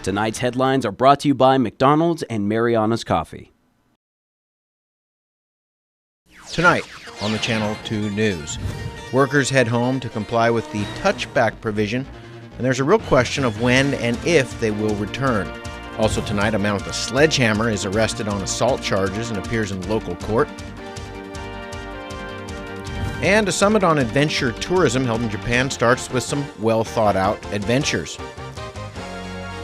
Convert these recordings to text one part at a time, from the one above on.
Tonight's headlines are brought to you by McDonald's and Mariana's Coffee. Tonight on the Channel 2 News, workers head home to comply with the touchback provision, and there's a real question of when and if they will return. Also tonight, a man with a sledgehammer is arrested on assault charges and appears in local court. And a summit on adventure tourism held in Japan starts with some well-thought-out adventures.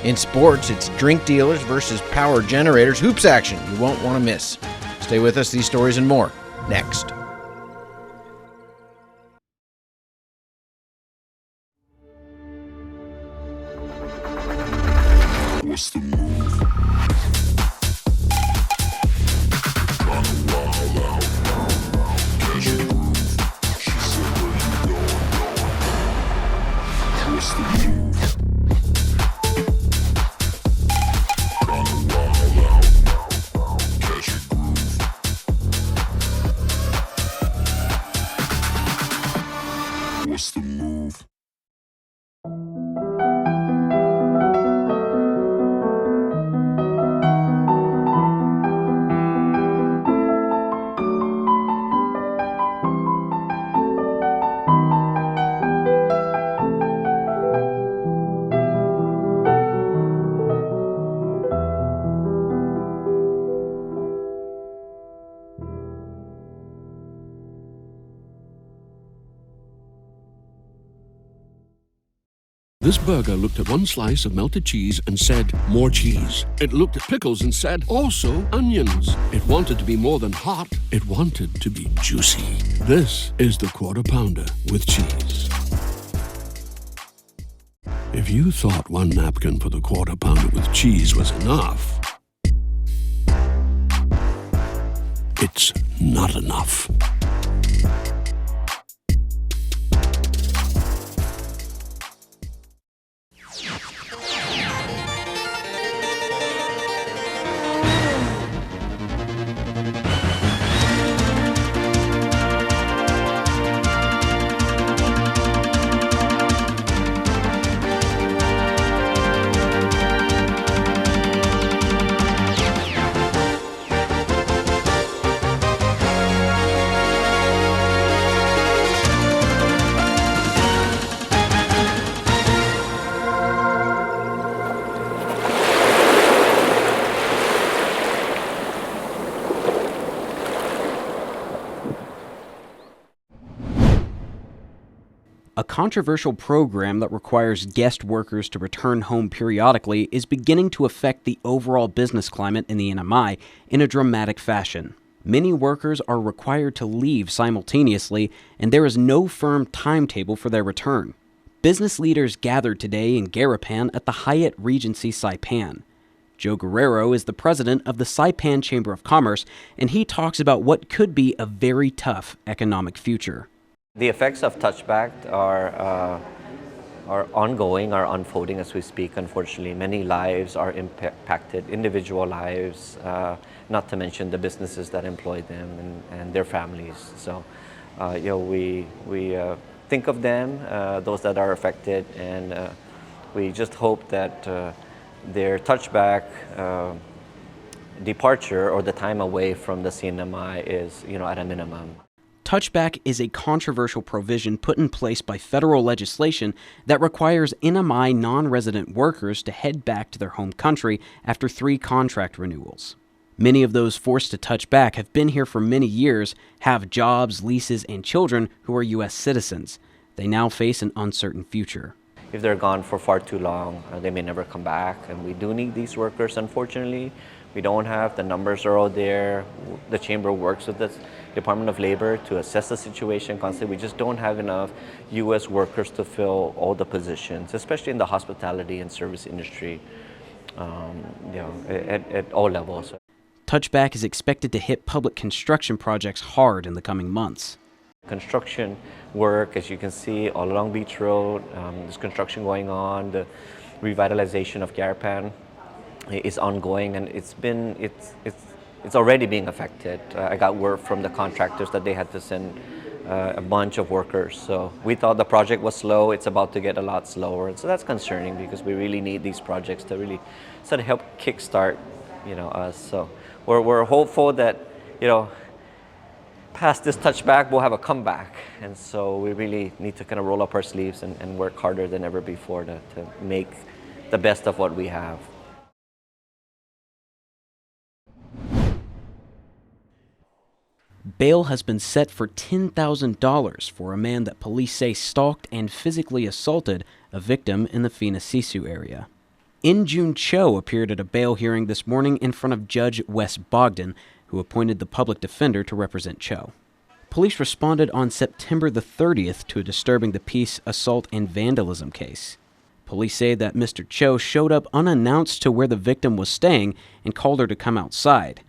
In sports, it's drink dealers versus power generators. Hoops action you won't want to miss. Stay with us, these stories and more next. What's the move? Kinda wild out. Catch a groove. She said, where you going? What's the move? Kinda wild out. Catch a groove. What's the move? This burger looked at one slice of melted cheese and said, more cheese. It looked at pickles and said, also onions. It wanted to be more than hot. It wanted to be juicy. This is the Quarter Pounder with cheese. If you thought one napkin for the Quarter Pounder with cheese was enough, it's not enough. A controversial program that requires guest workers to return home periodically is beginning to affect the overall business climate in the NMI in a dramatic fashion. Many workers are required to leave simultaneously, and there is no firm timetable for their return. Business leaders gathered today in Garapan at the Hyatt Regency Saipan. Joe Guerrero is the president of the Saipan Chamber of Commerce, and he talks about what could be a very tough economic future. The effects of touchback are ongoing, are unfolding as we speak. Unfortunately, many lives are impacted, individual lives, not to mention the businesses that employ them and their families. So, we think of them, those that are affected, and we just hope that their touchback departure or the time away from the CNMI is, at a minimum. Touchback is a controversial provision put in place by federal legislation that requires NMI non-resident workers to head back to their home country after 3 contract renewals. Many of those forced to touch back have been here for many years, have jobs, leases, and children who are U.S. citizens. They now face an uncertain future. If they're gone for far too long, they may never come back, and we do need these workers, unfortunately. We don't have, the numbers are all there. The Chamber works with the Department of Labor to assess the situation constantly. We just don't have enough U.S. workers to fill all the positions, especially in the hospitality and service industry, at all levels. Touchback is expected to hit public construction projects hard in the coming months. Construction work, as you can see, all along Beach Road, there's construction going on. The revitalization of Garapan is ongoing, and it's already being affected. I got word from the contractors that they had to send a bunch of workers. So we thought the project was slow. It's about to get a lot slower, and so that's concerning because we really need these projects to really sort of help kickstart, us. So we're hopeful that, past this touchback, we'll have a comeback. And so we really need to kind of roll up our sleeves and work harder than ever before to make the best of what we have. Bail has been set for $10,000 for a man that police say stalked and physically assaulted a victim in the Fina-Sisu area. In June Cho appeared at a bail hearing this morning in front of Judge Wes Bogdan, who appointed the public defender to represent Cho. Police responded on September the 30th to a disturbing the peace assault and vandalism case. Police say that Mr. Cho showed up unannounced to where the victim was staying and called her to come outside.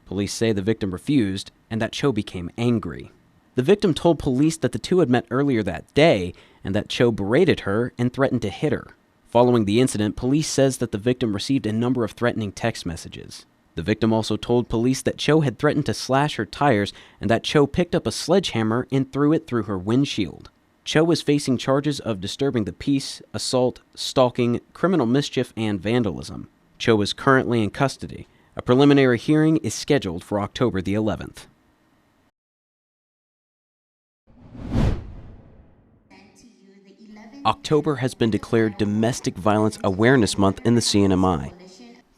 Police say the victim refused and that Cho became angry. The victim told police that the two had met earlier that day and that Cho berated her and threatened to hit her. Following the incident, police says that the victim received a number of threatening text messages. The victim also told police that Cho had threatened to slash her tires and that Cho picked up a sledgehammer and threw it through her windshield. Cho is facing charges of disturbing the peace, assault, stalking, criminal mischief, and vandalism. Cho is currently in custody. A preliminary hearing is scheduled for October the 11th. October has been declared Domestic Violence Awareness Month in the CNMI.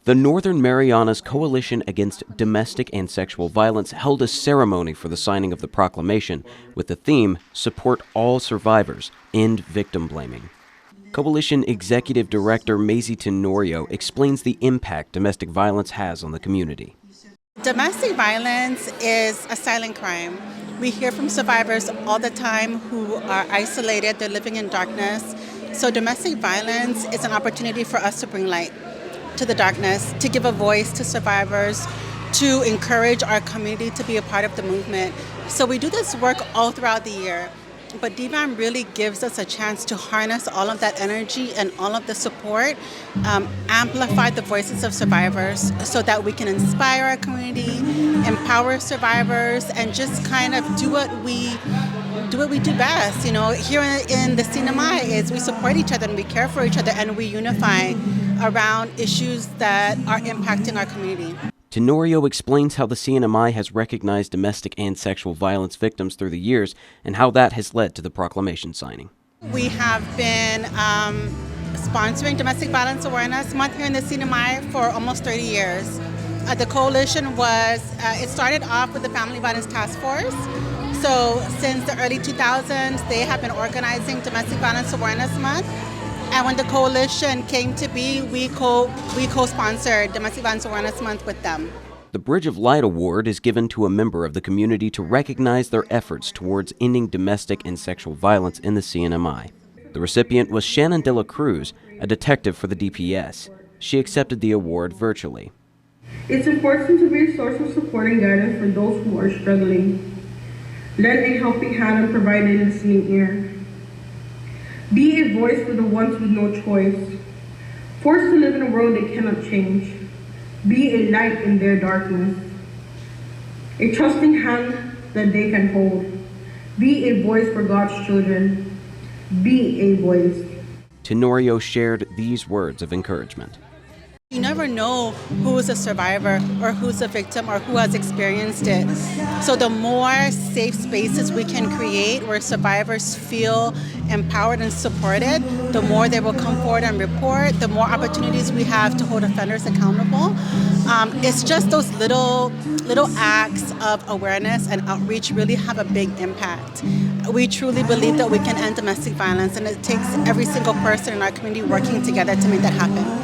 The Northern Marianas Coalition Against Domestic and Sexual Violence held a ceremony for the signing of the proclamation with the theme, Support All Survivors, End Victim Blaming. Coalition Executive Director Maisy Tenorio explains the impact domestic violence has on the community. Domestic violence is a silent crime. We hear from survivors all the time who are isolated, they're living in darkness. So domestic violence is an opportunity for us to bring light to the darkness, to give a voice to survivors, to encourage our community to be a part of the movement. So we do this work all throughout the year, but DVAM really gives us a chance to harness all of that energy and all of the support, amplify the voices of survivors so that we can inspire our community, empower survivors, and just kind of do what we do best. Here in the CNMI is we support each other and we care for each other and we unify around issues that are impacting our community. Tenorio explains how the CNMI has recognized domestic and sexual violence victims through the years and how that has led to the proclamation signing. We have been sponsoring Domestic Violence Awareness Month here in the CNMI for almost 30 years. The coalition it started off with the Family Violence Task Force. So since the early 2000s, they have been organizing Domestic Violence Awareness Month. And when the coalition came to be, we co-sponsored Domestic Violence Awareness Month with them. The Bridge of Light Award is given to a member of the community to recognize their efforts towards ending domestic and sexual violence in the CNMI. The recipient was Shannon De La Cruz, a detective for the DPS. She accepted the award virtually. It's important to be a source of support and guidance for those who are struggling. Lend a helping hand and provide a listening ear. Be a voice for the ones with no choice, forced to live in a world they cannot change. Be a light in their darkness, a trusting hand that they can hold. Be a voice for God's children. Be a voice. Tenorio shared these words of encouragement. You never know who is a survivor or who's a victim or who has experienced it. So the more safe spaces we can create where survivors feel empowered and supported, the more they will come forward and report, the more opportunities we have to hold offenders accountable. It's just those little acts of awareness and outreach really have a big impact. We truly believe that we can end domestic violence, and it takes every single person in our community working together to make that happen.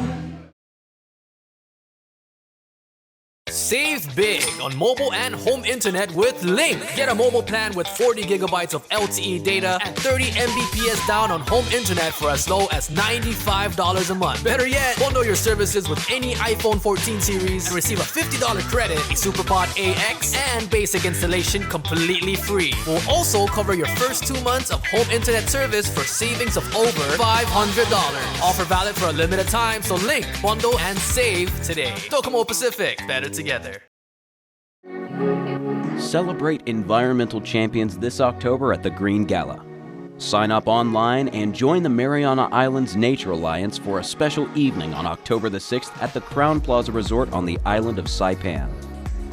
Save big on mobile and home internet with Link. Get a mobile plan with 40 gigabytes of LTE data and 30 Mbps down on home internet for as low as $95 a month. Better yet, bundle your services with any iPhone 14 series and receive a $50 credit, a SuperPod AX, and basic installation completely free. We'll also cover your first 2 months of home internet service for savings of over $500. Offer valid for a limited time, so Link, bundle, and save today. Docomo Pacific, better together. Celebrate environmental champions this October at the Green Gala. Sign up online and join the Mariana Islands Nature Alliance for a special evening on October the 6th at the Crown Plaza Resort on the island of Saipan.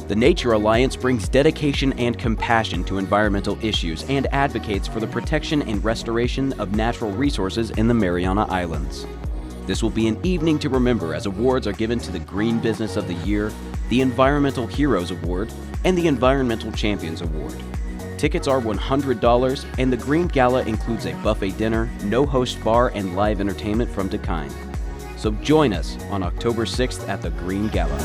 The Nature Alliance brings dedication and compassion to environmental issues and advocates for the protection and restoration of natural resources in the Mariana Islands. This will be an evening to remember as awards are given to the Green Business of the Year, the Environmental Heroes Award, and the Environmental Champions Award. Tickets are $100, and the Green Gala includes a buffet dinner, no-host bar, and live entertainment from Dakine. So join us on October 6th at the Green Gala.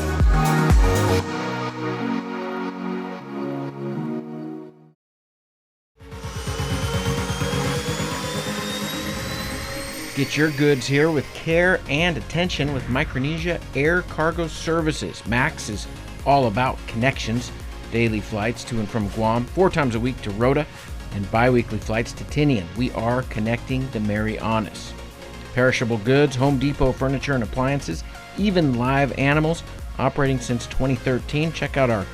Get your goods here with care and attention with Micronesia Air Cargo Services. MAX is all about connections. Daily flights to and from Guam, 4 times a week to Rota, and bi-weekly flights to Tinian. We are connecting the Marianas. Perishable goods, Home Depot furniture and appliances, even live animals, operating since 2013. Check out our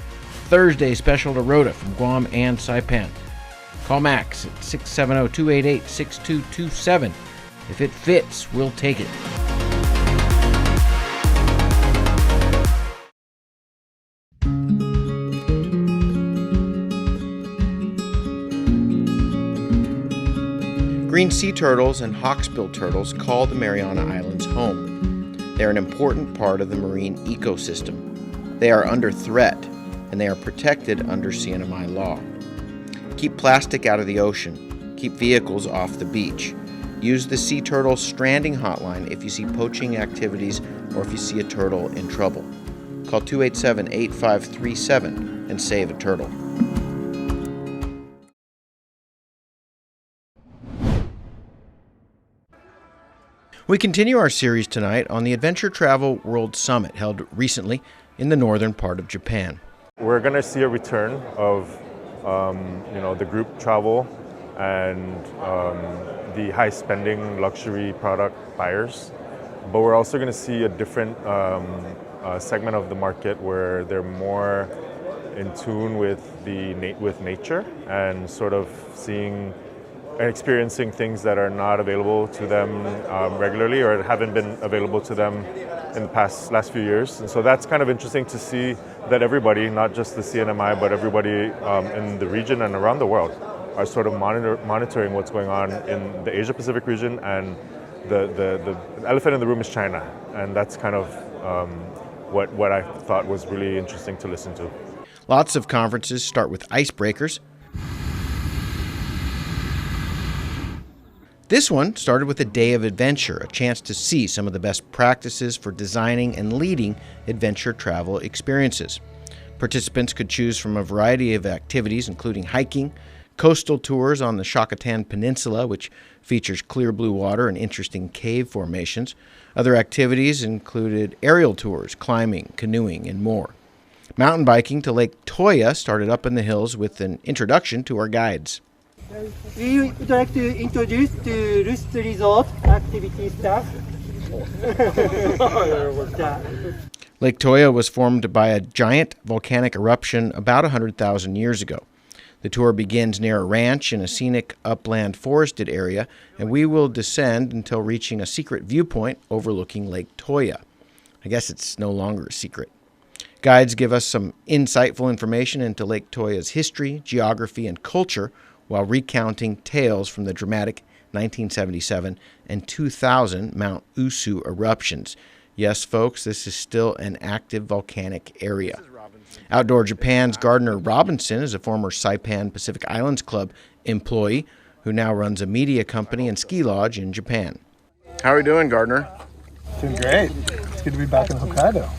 Thursday special to Rota from Guam and Saipan. Call Max at 670-288-6227. If it fits, we'll take it. Green sea turtles and hawksbill turtles call the Mariana Islands home. They are an important part of the marine ecosystem. They are under threat, and they are protected under CNMI law. Keep plastic out of the ocean. Keep vehicles off the beach. Use the Sea Turtle Stranding Hotline if you see poaching activities or if you see a turtle in trouble. Call 287-8537 and save a turtle. We continue our series tonight on the Adventure Travel World Summit held recently in the northern part of Japan. We're going to see a return of the group travel and the high-spending luxury product buyers, but we're also going to see a different segment of the market where they're more in tune with nature and sort of seeing and experiencing things that are not available to them regularly or haven't been available to them in the last few years. And so that's kind of interesting to see that everybody, not just the CNMI, but everybody in the region and around the world are sort of monitoring what's going on in the Asia-Pacific region, and the elephant in the room is China. And that's kind of what I thought was really interesting to listen to. Lots of conferences start with icebreakers. This one started with a day of adventure, a chance to see some of the best practices for designing and leading adventure travel experiences. Participants could choose from a variety of activities, including hiking, coastal tours on the Shakatan Peninsula, which features clear blue water and interesting cave formations. Other activities included aerial tours, climbing, canoeing, and more. Mountain biking to Lake Toya started up in the hills with an introduction to our guides. We would like to introduce the Rust Resort activity staff. Lake Toya was formed by a giant volcanic eruption about 100,000 years ago. The tour begins near a ranch in a scenic upland forested area, and we will descend until reaching a secret viewpoint overlooking Lake Toya. I guess it's no longer a secret. Guides give us some insightful information into Lake Toya's history, geography, and culture, while recounting tales from the dramatic 1977 and 2000 Mount Usu eruptions. Yes, folks, this is still an active volcanic area. Outdoor Japan's Gardner Robinson is a former Saipan Pacific Islands Club employee who now runs a media company and ski lodge in Japan. How are we doing, Gardner? Doing great. It's good to be back in Hokkaido.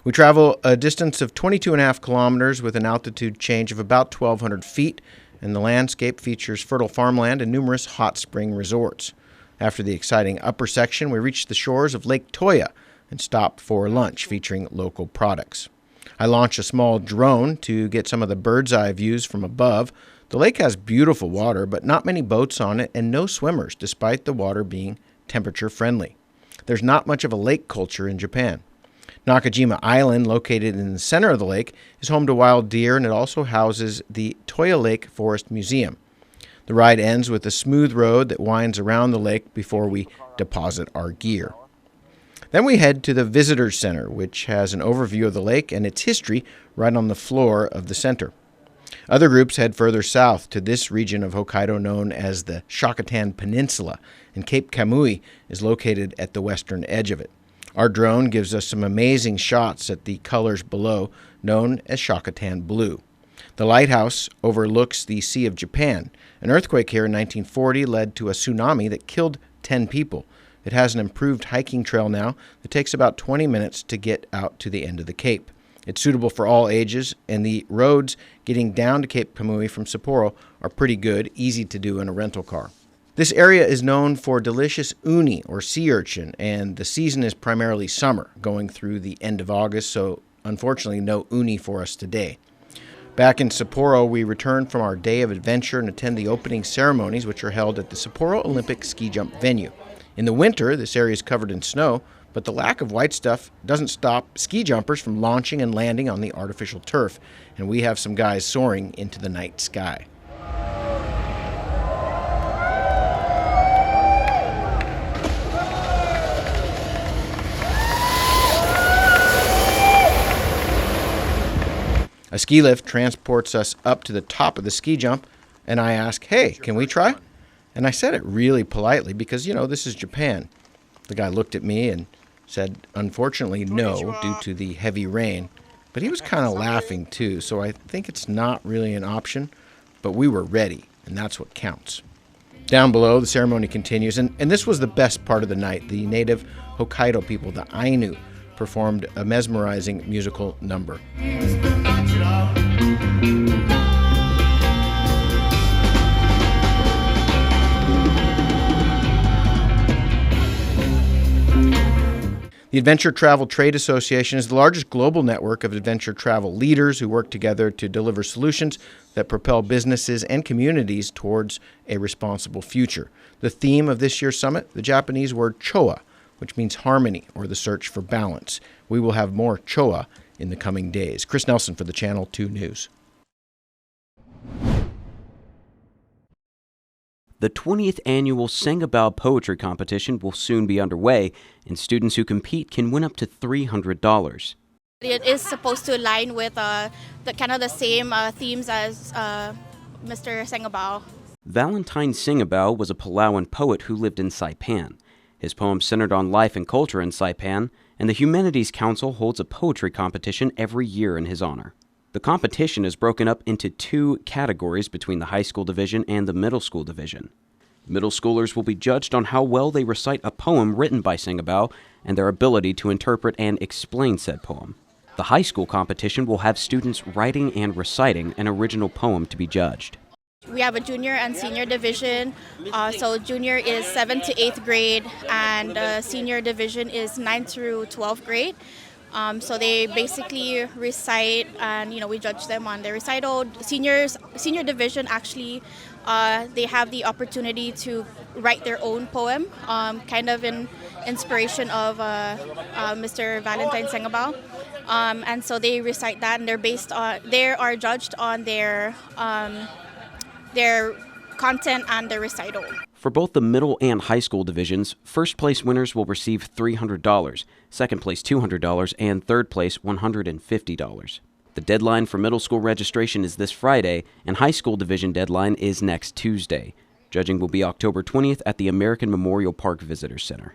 We travel a distance of 22.5 kilometers with an altitude change of about 1,200 feet, and the landscape features fertile farmland and numerous hot spring resorts. After the exciting upper section, we reached the shores of Lake Toya and stopped for lunch featuring local products. I launched a small drone to get some of the bird's eye views from above. The lake has beautiful water, but not many boats on it and no swimmers, despite the water being temperature friendly. There's not much of a lake culture in Japan. Nakajima Island, located in the center of the lake, is home to wild deer, and it also houses the Toya Lake Forest Museum. The ride ends with a smooth road that winds around the lake before we deposit our gear. Then we head to the Visitors Center, which has an overview of the lake and its history right on the floor of the center. Other groups head further south to this region of Hokkaido known as the Shakatan Peninsula, and Cape Kamui is located at the western edge of it. Our drone gives us some amazing shots at the colors below, known as Shakatan Blue. The lighthouse overlooks the Sea of Japan. An earthquake here in 1940 led to a tsunami that killed 10 people. It has an improved hiking trail now that takes about 20 minutes to get out to the end of the cape. It's suitable for all ages, and the roads getting down to Cape Kamui from Sapporo are pretty good, easy to do in a rental car. This area is known for delicious uni, or sea urchin, and the season is primarily summer, going through the end of August, so unfortunately no uni for us today. Back in Sapporo, we return from our day of adventure and attend the opening ceremonies, which are held at the Sapporo Olympic ski jump venue. In the winter, this area is covered in snow, but the lack of white stuff doesn't stop ski jumpers from launching and landing on the artificial turf, and we have some guys soaring into the night sky. A ski lift transports us up to the top of the ski jump, and I ask, "Hey, can we try?" And I said it really politely because, this is Japan. The guy looked at me and said, unfortunately, no, due to the heavy rain. But he was kind of laughing too, so I think it's not really an option. But we were ready, and that's what counts. Down below, the ceremony continues, and this was the best part of the night. The native Hokkaido people, the Ainu, performed a mesmerizing musical number. The Adventure Travel Trade Association is the largest global network of adventure travel leaders who work together to deliver solutions that propel businesses and communities towards a responsible future. The theme of this year's summit, the Japanese word choa, which means harmony or the search for balance. We will have more choa in the coming days. Chris Nelson for the Channel 2 News. The 20th annual Sengabao Poetry Competition will soon be underway, and students who compete can win up to $300. It is supposed to align with the same themes as Mr. Sengabao. Valentine Sengabao was a Palauan poet who lived in Saipan. His poems centered on life and culture in Saipan, and the Humanities Council holds a poetry competition every year in his honor. The competition is broken up into two categories between the high school division and the middle school division. Middle schoolers will be judged on how well they recite a poem written by Sengabao and their ability to interpret and explain said poem. The high school competition will have students writing and reciting an original poem to be judged. We have a junior and senior division. So junior is 7th to 8th grade, and senior division is 9th through 12th grade. So they basically recite, and we judge them on their recital. Senior division actually, they have the opportunity to write their own poem, kind of in inspiration of Mr. Valentine Sengabao. And so they recite that, and they are judged on their content and their recital. For both the middle and high school divisions, first place winners will receive $300, second place $200, and third place $150. The deadline for middle school registration is this Friday, and high school division deadline is next Tuesday. Judging will be October 20th at the American Memorial Park Visitors Center.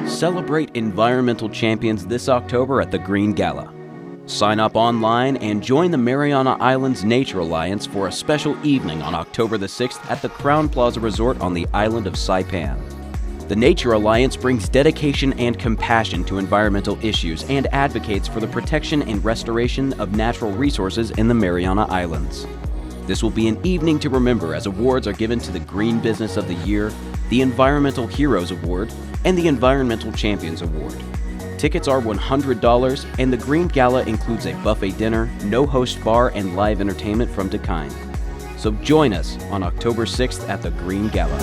Celebrate environmental champions this October at the Green Gala. Sign up online and join the Mariana Islands Nature Alliance for a special evening on October the 6th at the Crown Plaza Resort on the island of Saipan. The Nature Alliance brings dedication and compassion to environmental issues and advocates for the protection and restoration of natural resources in the Mariana Islands. This will be an evening to remember as awards are given to the Green Business of the Year, the Environmental Heroes Award, and the Environmental Champions Award. Tickets are $100, and the Green Gala includes a buffet dinner, no-host bar, and live entertainment from Dakine. So join us on October 6th at the Green Gala.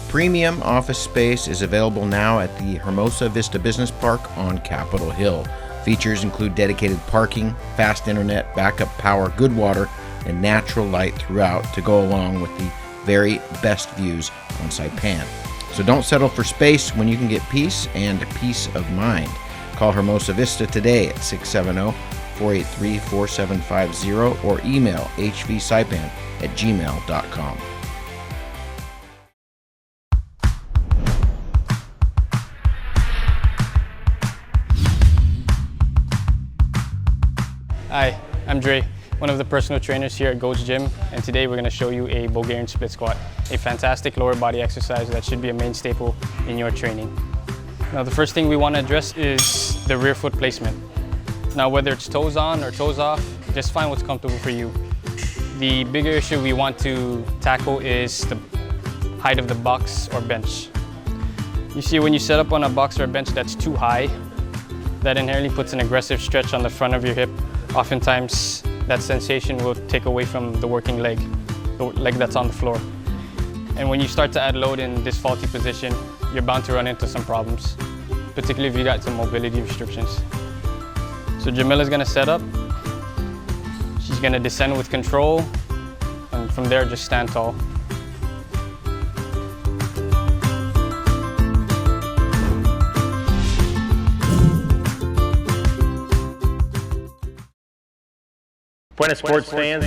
Premium office space is available now at the Hermosa Vista Business Park on Capitol Hill. Features include dedicated parking, fast internet, backup power, good water, and natural light throughout to go along with the very best views on Saipan. So don't settle for space when you can get peace and peace of mind. Call Hermosa Vista today at 670-483-4750 or email hvsaipan@gmail.com. Hi, I'm Dre, one of the personal trainers here at Goat's Gym, and today we're going to show you a Bulgarian split squat, a fantastic lower body exercise that should be a main staple in your training. Now the first thing we want to address is the rear foot placement. Now whether it's toes on or toes off, just find what's comfortable for you. The bigger issue we want to tackle is the height of the box or bench. You see, when you set up on a box or a bench that's too high, that inherently puts an aggressive stretch on the front of your hip. Oftentimes, that sensation will take away from the working leg, the leg that's on the floor. And when you start to add load in this faulty position, you're bound to run into some problems, particularly if you got some mobility restrictions. So Jamila's gonna set up. She's gonna descend with control, and from there, just stand tall. Buenas sports fans.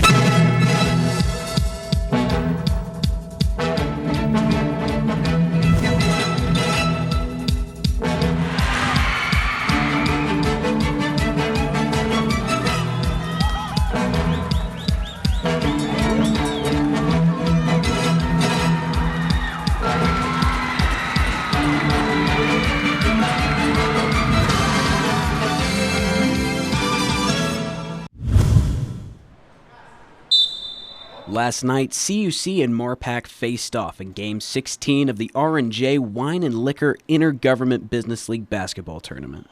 Last night, CUC and Marpac faced off in Game 16 of the R&J Wine and Liquor Intergovernment Business League basketball tournament.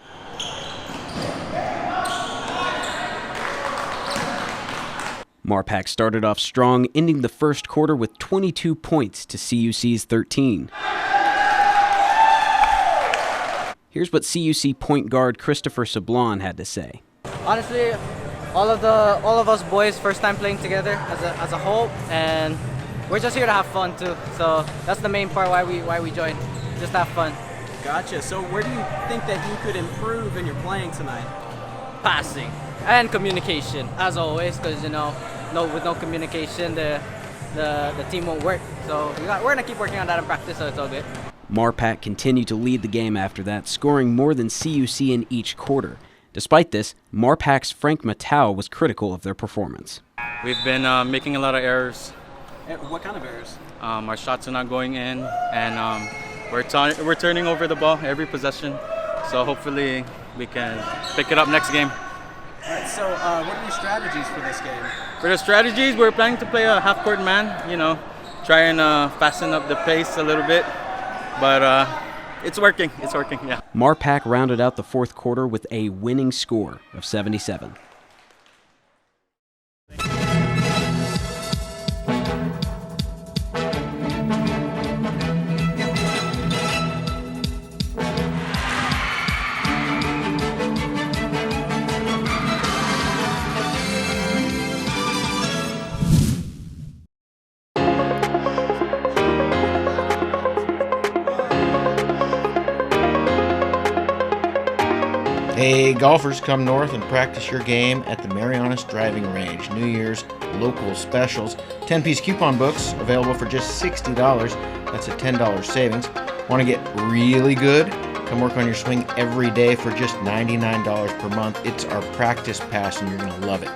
Marpac started off strong, ending the first quarter with 22 points to CUC's 13. Here's what CUC point guard Christopher Sablon had to say. Honestly, all of us boys first time playing together as a whole, and we're just here to have fun too. So that's the main part why we joined, just have fun. Gotcha. So where do you think that you could improve in your playing tonight? Passing and communication, as always, because with no communication the team won't work. So we're gonna keep working on that in practice, so it's all good. Marpac continued to lead the game after that, scoring more than CUC in each quarter. Despite this, Marpac's Frank Matau was critical of their performance. We've been making a lot of errors. What kind of errors? Our shots are not going in, and we're turning over the ball every possession. So hopefully we can pick it up next game. All right, so what are your strategies for this game? For the strategies, we're planning to play a half-court man, try and fasten up the pace a little bit. But it's working, yeah. Marpac rounded out the fourth quarter with a winning score of 77. Hey, golfers, come north and practice your game at the Marianas Driving Range. New Year's local specials. 10-piece coupon books available for just $60. That's a $10 savings. Want to get really good? Come work on your swing every day for just $99 per month. It's our practice pass and you're going to love it.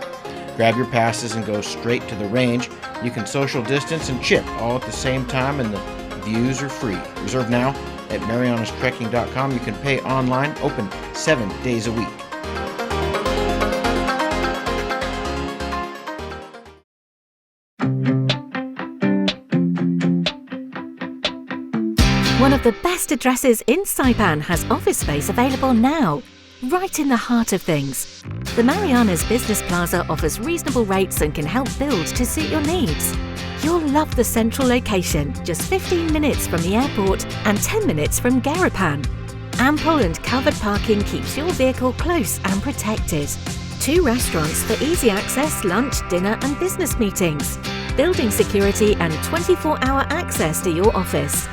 Grab your passes and go straight to the range. You can social distance and chip all at the same time, and the views are free. Reserve now at marianastrekking.com. You can pay online, open 7 days a week. One of the best addresses in Saipan has office space available now, right in the heart of things. The Marianas Business Plaza offers reasonable rates and can help build to suit your needs. You'll love the central location, just 15 minutes from the airport and 10 minutes from Garapan. Ample and covered parking keeps your vehicle close and protected. 2 restaurants for easy access, lunch, dinner and business meetings. Building security and 24-hour access to your office.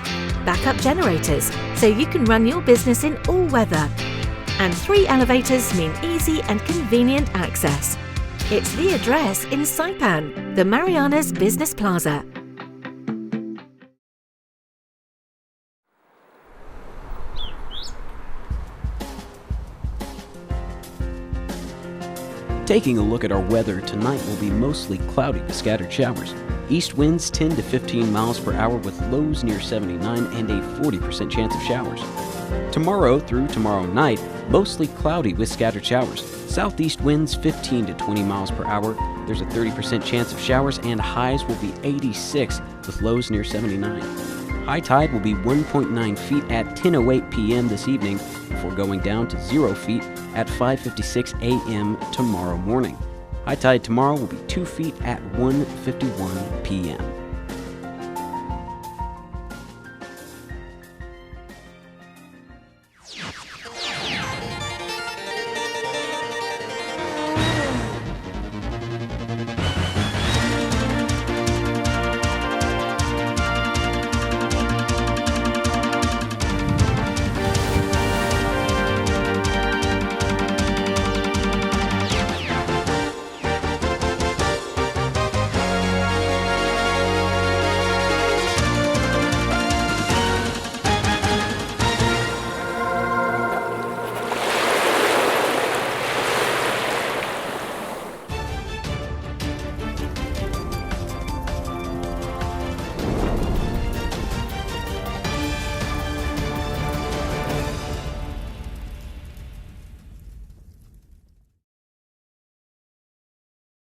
Backup generators, so you can run your business in all weather. And 3 elevators mean easy and convenient access. It's the address in Saipan, the Marianas Business Plaza. Taking a look at our weather, tonight will be mostly cloudy with scattered showers. East winds 10 to 15 miles per hour with lows near 79 and a 40% chance of showers. Tomorrow through tomorrow night, mostly cloudy with scattered showers. Southeast winds 15 to 20 miles per hour. There's a 30% chance of showers and highs will be 86 with lows near 79. High tide will be 1.9 feet at 10:08 p.m. this evening before going down to 0 feet at 5:56 a.m. tomorrow morning. High tide tomorrow will be 2 feet at 1:51 p.m.